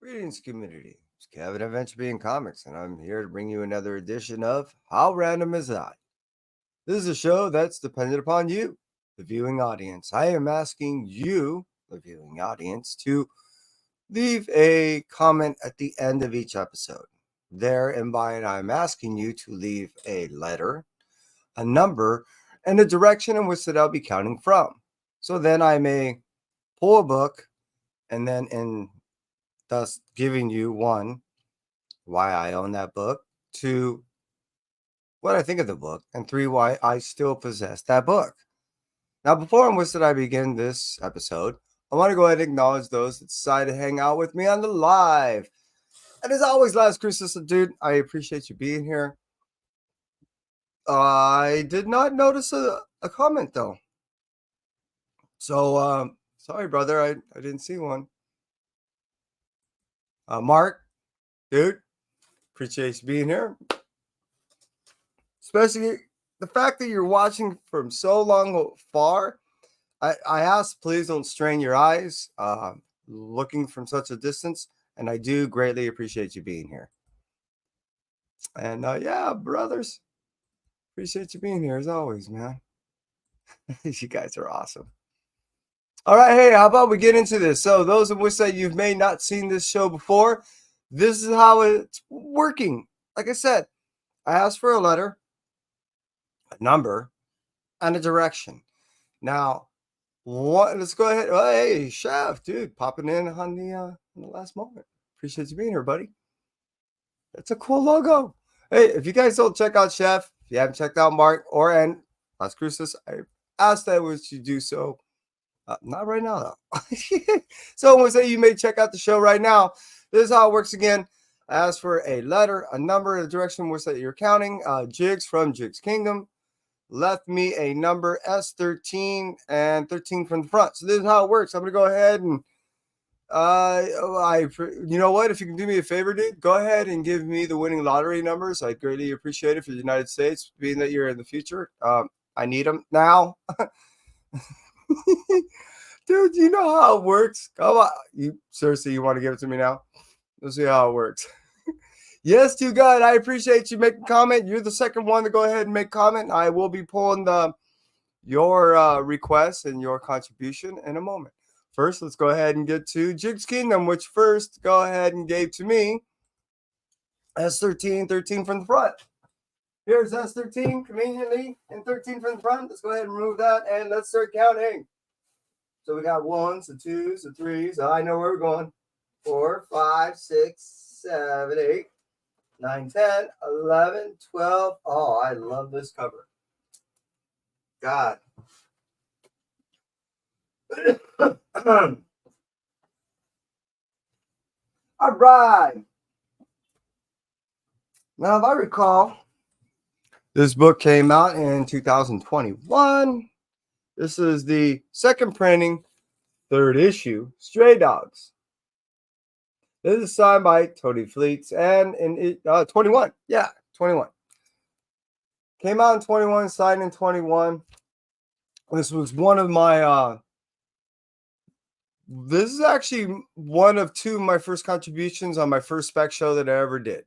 Greetings, community. It's Kevin of Venture Being Comics, and I'm here to bring you another edition of How Random Is That? This is a show that's dependent upon you, the viewing audience. I am asking you, the viewing audience, to leave a comment at the end of each episode. There and by it, I'm asking you to leave a letter, a number, and the direction in which that I'll be counting from. So then I may pull a book and then in thus giving you one, why I own that book, two, what I think of the book, and three, why I still possess that book. Now, before and that I begin this episode, I want to go ahead and acknowledge those that decided to hang out with me on the live. And as always, Last Christmas, dude, I appreciate you being here. I did not notice a comment though. So, sorry, brother, I didn't see one. Mark, dude, appreciate you being here. Especially the fact that you're watching from so long far. I ask, please don't strain your eyes looking from such a distance. And I do greatly appreciate you being here. And yeah, brothers, appreciate you being here as always, man. You guys are awesome. All right, hey, how about we get into this? So those of which that you may not seen this show before, this is how it's working. Like I said, I asked for a letter, a number, and a direction. Now, let's go ahead. Oh, hey, Chef, dude, popping in on the last moment. Appreciate you being here, buddy. That's a cool logo. Hey, if you guys don't check out Chef, if you haven't checked out Mark or and Las Cruces, I ask that would you do so. Not right now, though. So, when say you may check out the show right now, this is how it works again. I ask for a letter, a number, a direction which that you're counting. Jigs from Jigs Kingdom left me a number S13 and 13 from the front. So this is how it works. I'm gonna go ahead and you know what? If you can do me a favor, dude, go ahead and give me the winning lottery numbers. I greatly appreciate it for the United States, being that you're in the future. I need them now. Dude, you know how it works? Come on. You seriously, you want to give it to me now? Let's see how it works. Yes, to God, I appreciate you making comment. You're the second one to go ahead and make comment. I will be pulling your request and your contribution in a moment. First, let's go ahead and get to Jigs Kingdom, which first go ahead and gave to me S13, 13 from the front. Here's S13 conveniently and 13 from the front. Let's go ahead and remove that and let's start counting. So we got ones, the twos, the threes. I know where we're going. 4, 5, 6, 7, 8, 9, 10, 11, 12. Oh, I love this cover. God. All right. Now, if I recall, this book came out in 2021. This is the second printing, third issue, Stray Dogs. This is signed by Tony Fleets and in 21. Yeah, 21. Came out in 21, signed in 21. This was one of my this is actually one of two of my first contributions on my first spec show that I ever did.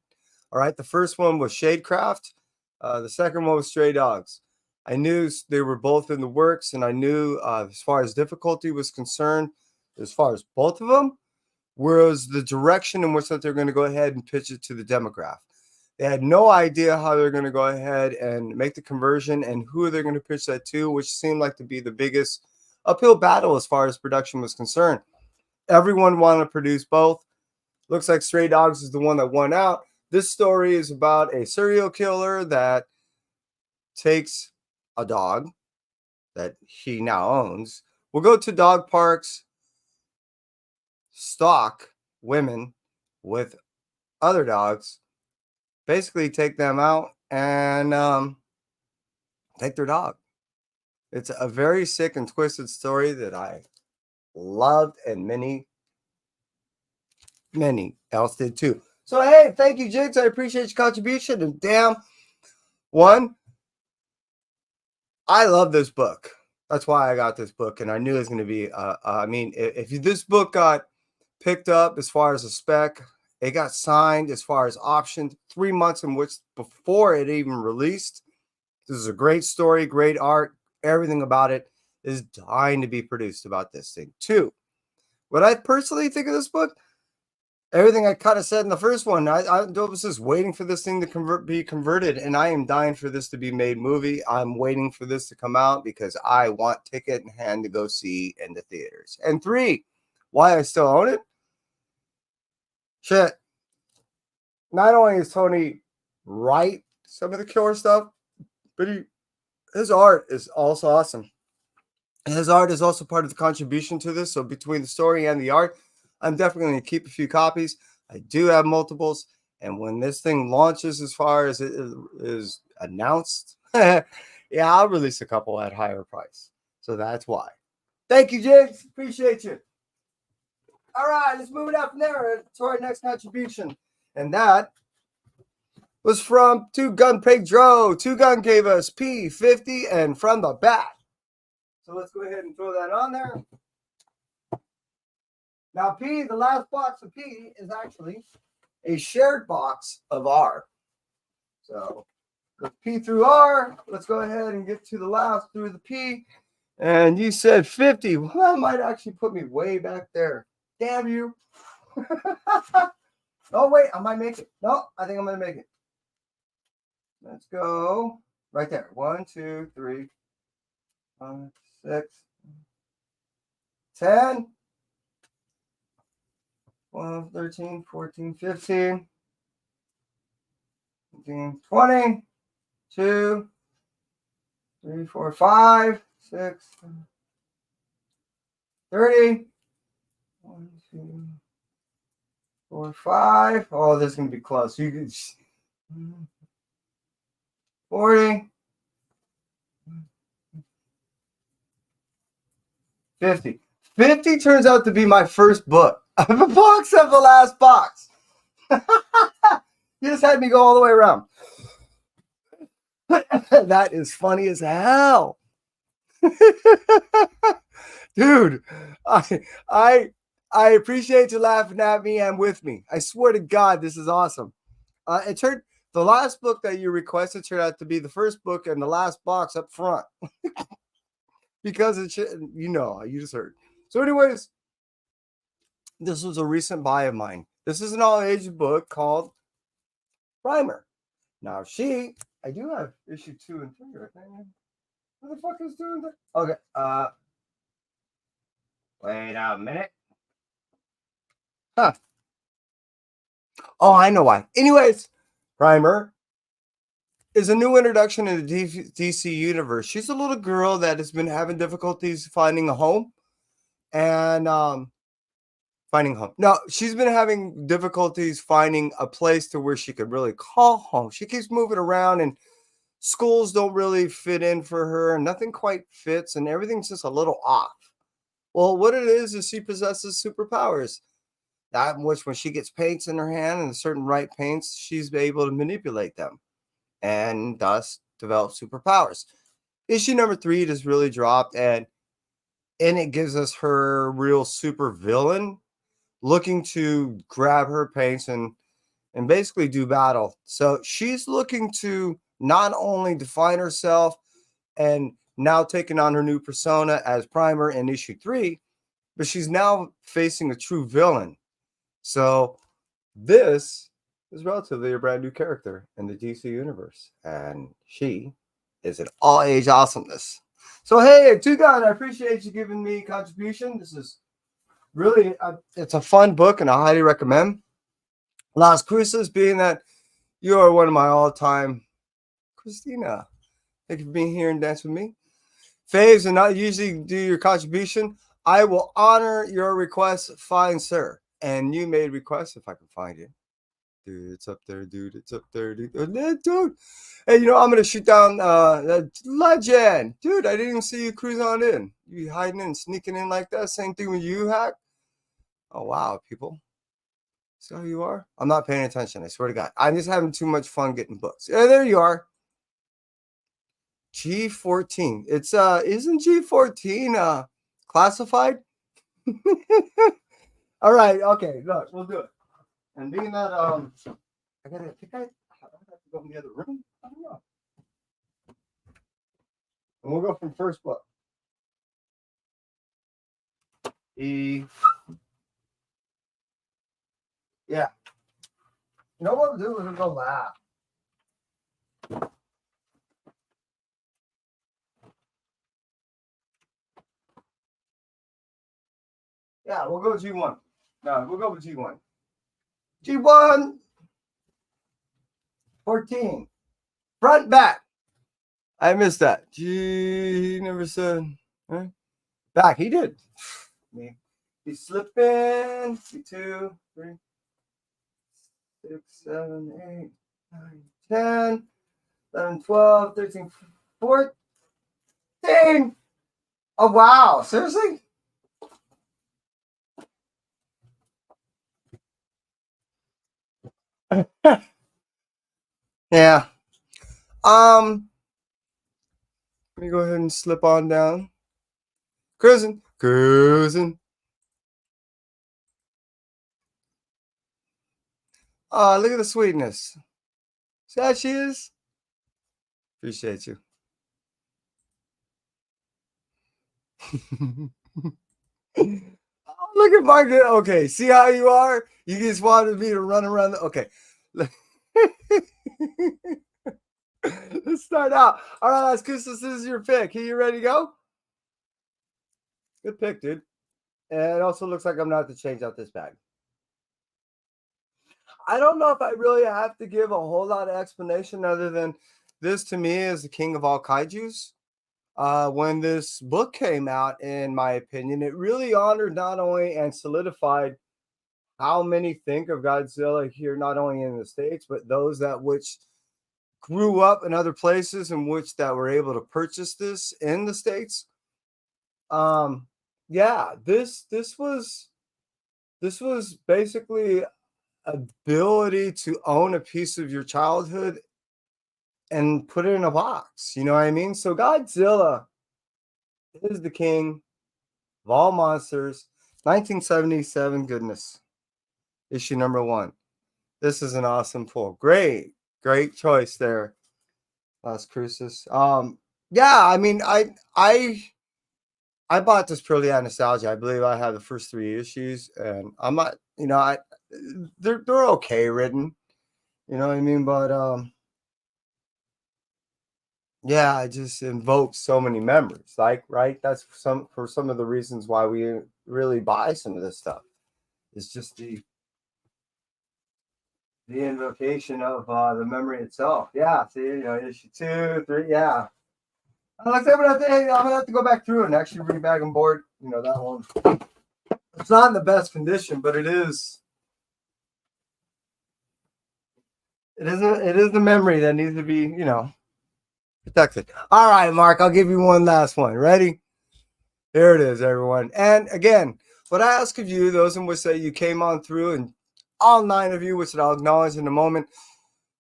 All right, the first one was Shadecraft. The second one was Stray Dogs. I knew they were both in the works, and I knew as far as difficulty was concerned, as far as both of them, was the direction in which that they're going to go ahead and pitch it to the demographic. They had no idea how they're going to go ahead and make the conversion and who they're going to pitch that to, which seemed like to be the biggest uphill battle as far as production was concerned. Everyone wanted to produce both. Looks like Stray Dogs is the one that won out. This story is about a serial killer that takes a dog that he now owns, will go to dog parks, stalk women with other dogs, basically take them out and take their dog. It's a very sick and twisted story that I loved, and many else did too. So, hey, thank you, Jigs. I appreciate your contribution. And damn, one, I love this book. That's why I got this book, and I knew it was going to be. I mean, if this book got picked up as far as a spec. It got signed as far as optioned 3 months in which before it even released. This is a great story, great art. Everything about it is dying to be produced about this thing. Two, what I personally think of this book, everything I kind of said in the first one, I was just waiting for this thing to be converted, and I am dying for this to be made movie. I'm waiting for this to come out because I want ticket in hand to go see in the theaters. And three, why I still own it? Shit. Not only is Tony write some of the killer stuff, but his art is also awesome. And his art is also part of the contribution to this. So between the story and the art, I'm definitely going to keep a few copies. I do have multiples. And when this thing launches, as far as it is announced, yeah, I'll release a couple at higher price. So that's why. Thank you, Jigs. Appreciate you. All right, let's move it up from there to our next contribution. And that was from Two Gun Pedro. Two Gun gave us P50 and From the Bat. So let's go ahead and throw that on there. Now, P, the last box of P is actually a shared box of R. So with P through R, let's go ahead and get to the last through the P. And you said 50. Well, that might actually put me way back there. Damn you. Oh, wait, I might make it. No, I think I'm going to make it. Let's go right there. 1, 2, 3, 5, 6, 10, 12, 13, 14, 15, 15, 20, 2, 3, 4, 5, 6, 30, 1, 2, 4, 5. Oh, this is going to be close. You can 40, 50. 50 turns out to be my first book. The box of the last box. You just had me go all the way around. That is funny as hell. Dude, I appreciate you laughing at me and with me. I swear to God, this is awesome. The last book that you requested turned out to be the first book and the last box up front. Because you just heard. So anyways, this was a recent buy of mine. This is an all-age book called Primer. Now, I do have issue 2 and 3 right there. What the fuck is doing that? Okay, wait a minute. Huh. Oh, I know why. Anyways, Primer is a new introduction in the DC universe. She's a little girl that has been having difficulties finding a home and finding home. No, she's been having difficulties finding a place to where she could really call home. She keeps moving around and schools don't really fit in for her and nothing quite fits and everything's just a little off. Well, what it is she possesses superpowers. That which when she gets paints in her hand and certain right paints, she's able to manipulate them and thus develop superpowers. Issue number 3 just really dropped and it gives us her real super villain looking to grab her paints and basically do battle. So she's looking to not only define herself and now taking on her new persona as Primer in issue 3, but she's now facing a true villain. So this is relatively a brand new character in the DC universe, and she is an all-age awesomeness. So hey, Two Gun, I appreciate you giving me a contribution. This is really it's a fun book, and I highly recommend. Las Cruces, being that you are one of my all-time Christina. Thank you for being here and dance with me. Faves, and not usually do your contribution. I will honor your request, fine sir. And you made requests if I can find it. Dude, it's up there, dude. It's up there, dude. Dude. Hey, I'm gonna shoot down that legend. Dude, I didn't even see you cruise on in. You hiding in, sneaking in like that. Same thing with you, Hack. Oh wow, people. See how you are? I'm not paying attention, I swear to God. I'm just having too much fun getting books. Yeah, there you are. G14. It's isn't G14 classified? All right. Okay. Look, we'll do it. And being that I think I have to go in the other room. I don't know. And we'll go from first book. E. Yeah. You know what we'll do? We'll go laugh. Yeah, we'll go G1. No, we'll go with G1. G1 14. Front back. I missed that. G never said. Right? Back. He did. Me. He's slipping. C2, 3, 6, 7, 8, 9, 10, 11, 12, 13, 14. Oh, wow. Seriously? Yeah. Let me go ahead and slip on down. Cruising. Cruising. Oh, look at the sweetness. See how she is? Appreciate you. Oh, look at Mark. Okay, see how you are? You just wanted me to run around. Okay. Let's start out. All right, Las Cusas, this is your pick. Are you ready to go? Good pick, dude. And it also looks like I'm not to change out this bag. I don't know if I really have to give a whole lot of explanation other than this to me is the king of all kaijus. When this book came out, in my opinion, it really honored not only and solidified how many think of Godzilla here, not only in the States, but those that which grew up in other places in which that were able to purchase this in the States. Yeah, this was basically ability to own a piece of your childhood and put it in a box. You know what I mean? So Godzilla is the king of all monsters. 1977 goodness. Issue number 1. This is an awesome pull. Great choice there, Las Cruces. Yeah, I mean, I bought this purely out of nostalgia. I believe I have the first 3 issues, and I'm not, they're okay written, you know what I mean? But yeah, it just invokes so many memories. Like, right? That's some of the reasons why we really buy some of this stuff. It's just the invocation of the memory itself. Yeah, see, issue 2, 3, yeah. Like I said, I'm gonna have to go back through and actually read back on board. That one. It's not in the best condition, but it is. It is the memory that needs to be, protected. All right, Mark, I'll give you one last one. Ready? Here it is, everyone. And again, what I ask of you, those in which say you came on through, and all 9 of you, which I'll acknowledge in a moment,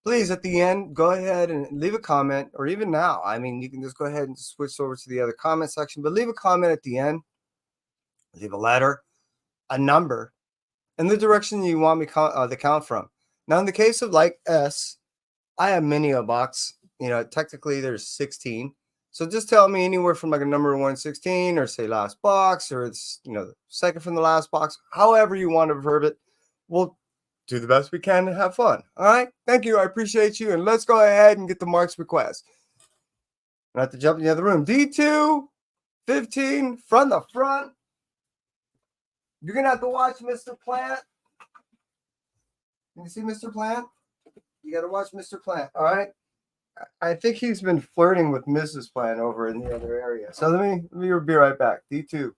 please, at the end, go ahead and leave a comment, or even now. I mean, you can just go ahead and switch over to the other comment section, but leave a comment at the end, leave a letter, a number, and the direction you want me to count from. Now, in the case of like S, I have many a box. Technically there's 16. So just tell me anywhere from like a number 116 or say last box or it's, second from the last box, however you want to verb it. We'll do the best we can and have fun. All right. Thank you. I appreciate you. And let's go ahead and get the Mark's request. I have to jump in the other room. D2, 15, from the front. You're going to have to watch Mr. Plant. Can you see Mr. Plant? You got to watch Mr. Plant. All right. I think he's been flirting with Mrs. Plant over in the other area. So let me be right back. D2.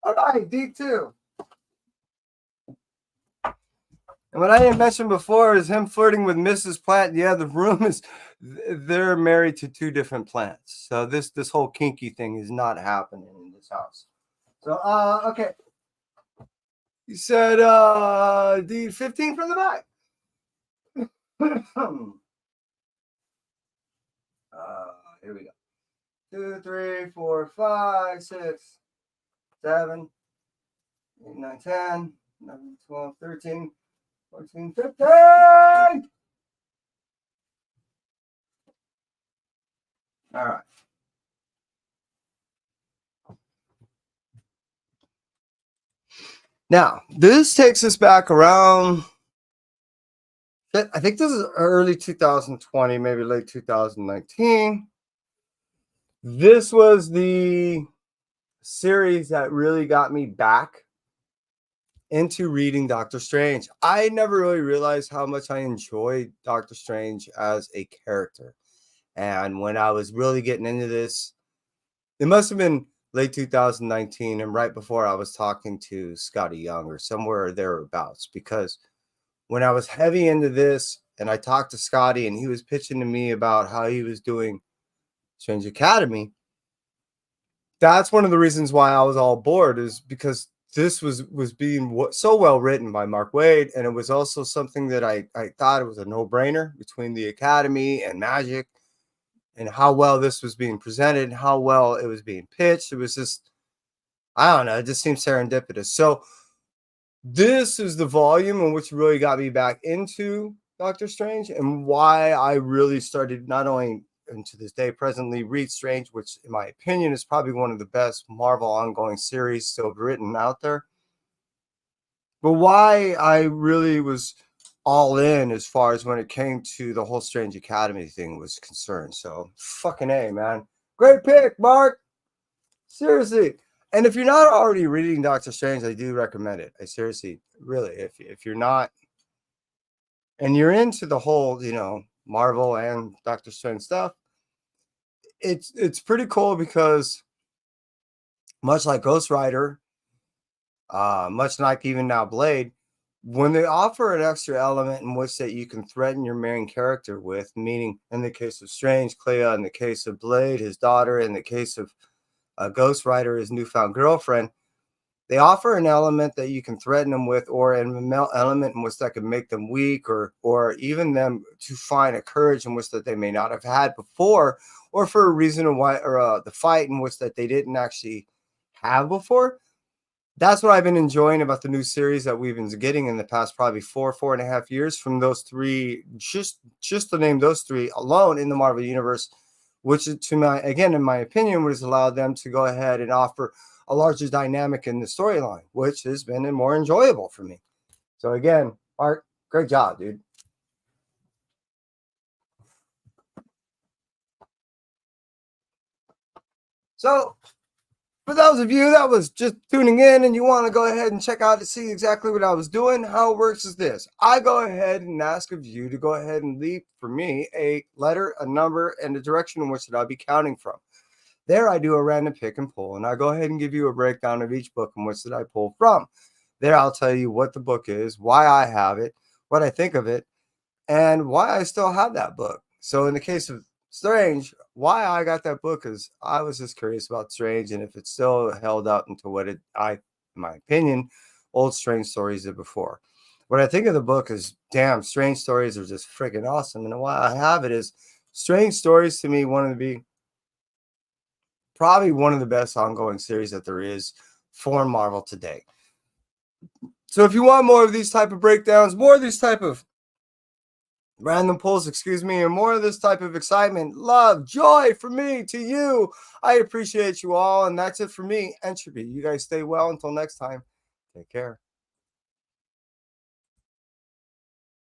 All right, D2. And what I didn't mention before is him flirting with Mrs. Plant. Yeah, the room is they're married to two different plants. So this whole kinky thing is not happening in this house. So okay. You said the 15 from the back. Here we go. 2, 3, 4, 5, 6, 7, 8, 9, 10, 11, 12, 13, 14, 15. All right. Now, this takes us back around, I think this is early 2020, maybe late 2019. This was the series that really got me back into reading Doctor Strange. I never really realized how much I enjoyed Doctor Strange as a character. And when I was really getting into this, it must have been late 2019 and right before I was talking to Scotty Young or somewhere thereabouts, because when I was heavy into this and I talked to Scotty and he was pitching to me about how he was doing Strange Academy, that's one of the reasons why I was all bored, is because this was being so well written by Mark Waid, and it was also something that I thought it was a no-brainer between the Academy and Magic, and how well this was being presented, how well it was being pitched. It was just, I don't know, it just seemed serendipitous. So this is the volume in which really got me back into Doctor Strange, and why I really started, not only and to this day presently, read Strange, which in my opinion is probably one of the best Marvel ongoing series still written out there, but why I really was all in as far as when it came to the whole Strange Academy thing was concerned. So fucking A, man. Great pick, Mark. Seriously. And if you're not already reading Doctor Strange, I do recommend it. I seriously, really, if you're not, and you're into the whole, Marvel and Doctor Strange stuff, it's pretty cool, because much like Ghost Rider, much like even now Blade, when they offer an extra element in which that you can threaten your main character with, meaning in the case of Strange, Clea; in the case of Blade, his daughter; in the case of Ghost Rider, his newfound girlfriend, they offer an element that you can threaten them with, or an element in which that could make them weak, or even them to find a courage in which that they may not have had before, or for a reason why, or the fight in which that they didn't actually have before. That's what I've been enjoying about the new series that we've been getting in the past probably 4.5 years from those three, just to name those three alone in the Marvel Universe, which in my opinion, has allowed them to go ahead and offer a larger dynamic in the storyline, which has been more enjoyable for me. So again, Art, great job, dude. So for those of you that was just tuning in and you want to go ahead and check out to see exactly what I was doing, how it works is this. I go ahead and ask of you to go ahead and leave for me a letter, a number, and a direction in which that I'll be counting from. There I do a random pick and pull, and I go ahead and give you a breakdown of each book in which that I pull from. There I'll tell you what the book is, why I have it, what I think of it, and why I still have that book. So in the case of Strange, why I got that book is I was just curious about Strange and if it still held up into what in my opinion, old Strange stories did before. What I think of the book is, damn, Strange stories are just freaking awesome. And why I have it is, Strange stories to me probably one of the best ongoing series that there is for Marvel today. So if you want more of these type of breakdowns, more of these type of random pulls, and more of this type of excitement, love, joy from me to you, I appreciate you all. And that's it for me, Entropy. You guys stay well until next time. Take care.